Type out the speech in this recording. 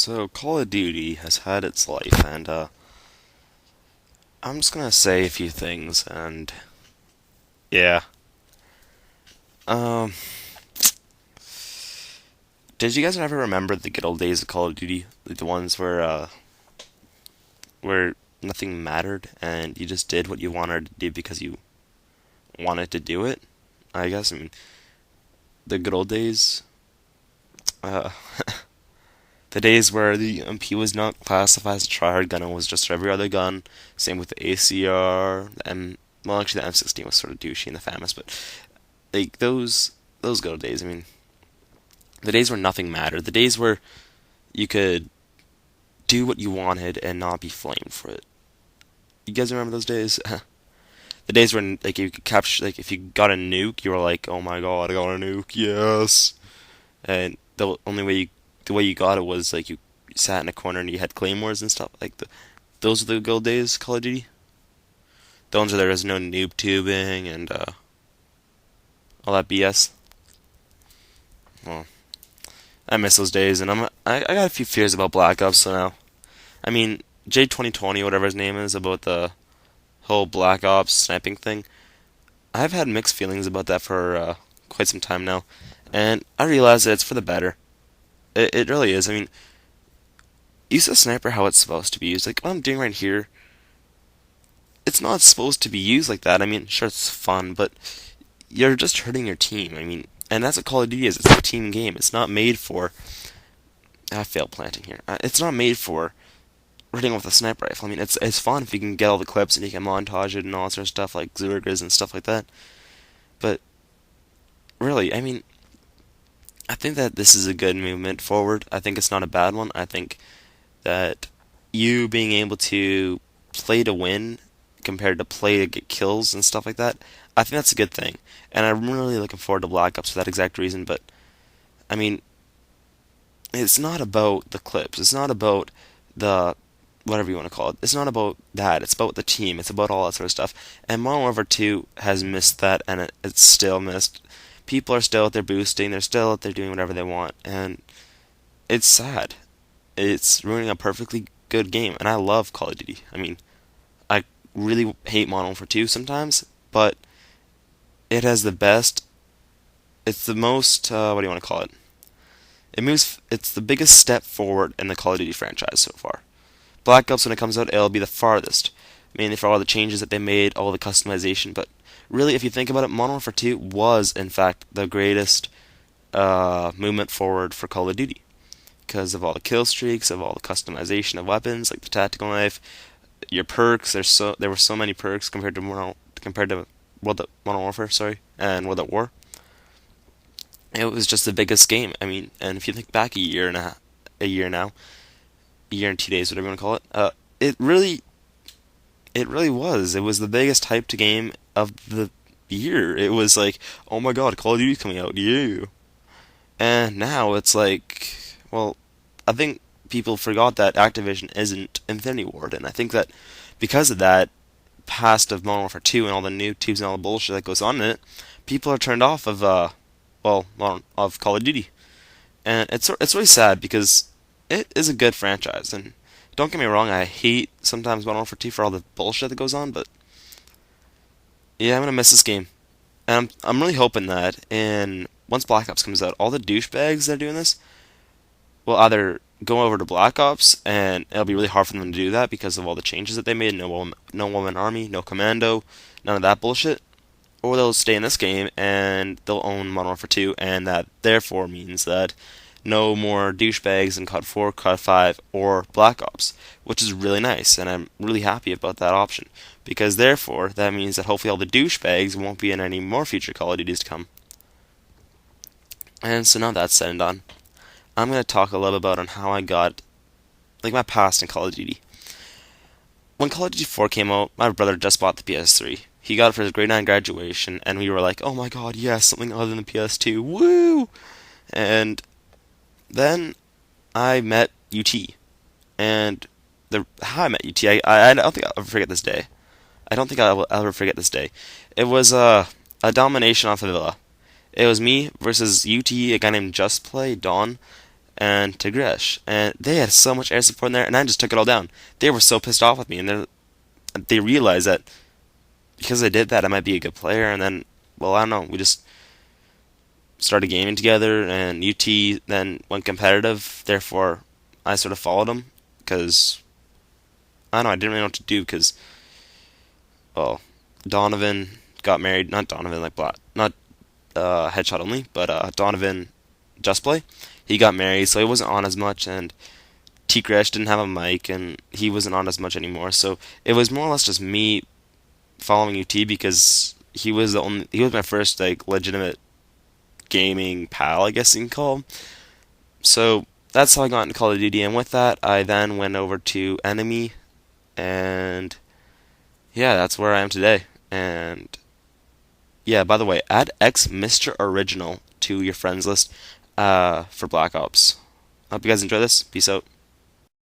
So, Call of Duty has had its life, and I'm just gonna say a few things, and yeah. Um, did you guys ever remember the good old days of Call of Duty? Like the ones where nothing mattered, and you just did what you wanted to do because you wanted to do it? I guess, I mean, the good old days. Uh, the days where the MP was not classified as a tryhard gun and was just every other gun. Same with the ACR, the M. Well, actually, the M16 was sort of douchey and the FAMAS, but like those good old days. I mean, the days where nothing mattered, the days where you could do what you wanted and not be flamed for it. You guys remember those days? The days when like you could capture, like if you got a nuke, you were like, "Oh my god, I got a nuke, yes!" And the way you got it was like you sat in a corner and you had claymores and stuff. Those are the good old days, Call of Duty. The ones where there was no noob tubing and all that BS. Well, I miss those days, and I got a few fears about Black Ops so now. I mean, J2020, whatever his name is, about the whole Black Ops sniping thing. I've had mixed feelings about that for quite some time now, and I realize that it's for the better. It really is. I mean, use the sniper how it's supposed to be used. Like what I'm doing right here, it's not supposed to be used like that. I mean, sure, it's fun, but you're just hurting your team. I mean, and that's what Call of Duty is. It's a team game. It's not made for. I failed planting here. It's not made for hitting with a sniper rifle. I mean, it's fun if you can get all the clips and you can montage it and all that sort of stuff like Zergers and stuff like that. But really, I mean, I think that this is a good movement forward. I think it's not a bad one. I think that you being able to play to win compared to play to get kills and stuff like that, I think that's a good thing. And I'm really looking forward to Black Ops for that exact reason. But I mean, it's not about the clips. It's not about the whatever you want to call it. It's not about that. It's about the team. It's about all that sort of stuff. And Modern Warfare 2 has missed that, and it's still missed. People are still out there boosting. They're still out there doing whatever they want, and it's sad. It's ruining a perfectly good game, and I love Call of Duty. I mean, I really hate Modern Warfare 2 sometimes, but it has the best. It's the most. What do you want to call it? It moves. It's the biggest step forward in the Call of Duty franchise so far. Black Ops, when it comes out, it'll be the farthest, mainly for all the changes that they made, all the customization. But really, if you think about it, Modern Warfare 2 was, in fact, the greatest movement forward for Call of Duty because of all the kill streaks, of all the customization of weapons, like the tactical knife, your perks. There were so many perks compared to Modern Warfare, sorry, and World at War. It was just the biggest game. I mean, and if you think back a year now, a year and 2 days, whatever you want to call it, it really, it really was. It was the biggest hyped game of the year. It was like, oh my god, Call of Duty's coming out, yeah. And now it's like, well, I think people forgot that Activision isn't Infinity Ward, and I think that because of that past of Modern Warfare 2 and all the new tubes and all the bullshit that goes on in it, people are turned off of of Call of Duty, and it's really sad because it is a good franchise. And don't get me wrong, I hate sometimes Modern Warfare 2 for all the bullshit that goes on, but yeah, I'm gonna miss this game, and I'm really hoping that in once Black Ops comes out, all the douchebags that are doing this will either go over to Black Ops, and it'll be really hard for them to do that because of all the changes that they made. No woman army, no commando, none of that bullshit. Or they'll stay in this game and they'll own Modern Warfare 2, and that therefore means that no more douchebags in COD 4, COD 5, or Black Ops, which is really nice, and I'm really happy about that option. Because therefore, that means that hopefully all the douchebags won't be in any more future Call of Duties to come. And so now that's said and done, I'm going to talk a little about on how I got, like my past in Call of Duty. When Call of Duty 4 came out, my brother just bought the PS3. He got it for his grade 9 graduation, and we were like, oh my god, yes, something other than the PS2, woo! And then I met UT, and how I met UT, I don't think I'll ever forget this day. I don't think I will ever forget this day. It was a domination off of Villa. It was me versus UT, a guy named Just Play, Don, and Tigresh, and they had so much air support in there, and I just took it all down. They were so pissed off with me, and they realized that because I did that, I might be a good player. And then, well, I don't know. We just started gaming together, and UT then went competitive. Therefore, I sort of followed them because I don't know. I didn't really know what to do because, well, Donovan got married. Not Donovan, like not headshot only, but Donovan Just Play. He got married, so he wasn't on as much, and T Crash didn't have a mic, and he wasn't on as much anymore. So it was more or less just me following UT because he was my first like legitimate gaming pal, I guess you can call him. So that's how I got into Call of Duty, and with that, I then went over to Enemy, and yeah, that's where I am today. And yeah, by the way, add X Mr. Original to your friends list for Black Ops. I hope you guys enjoy this. Peace out.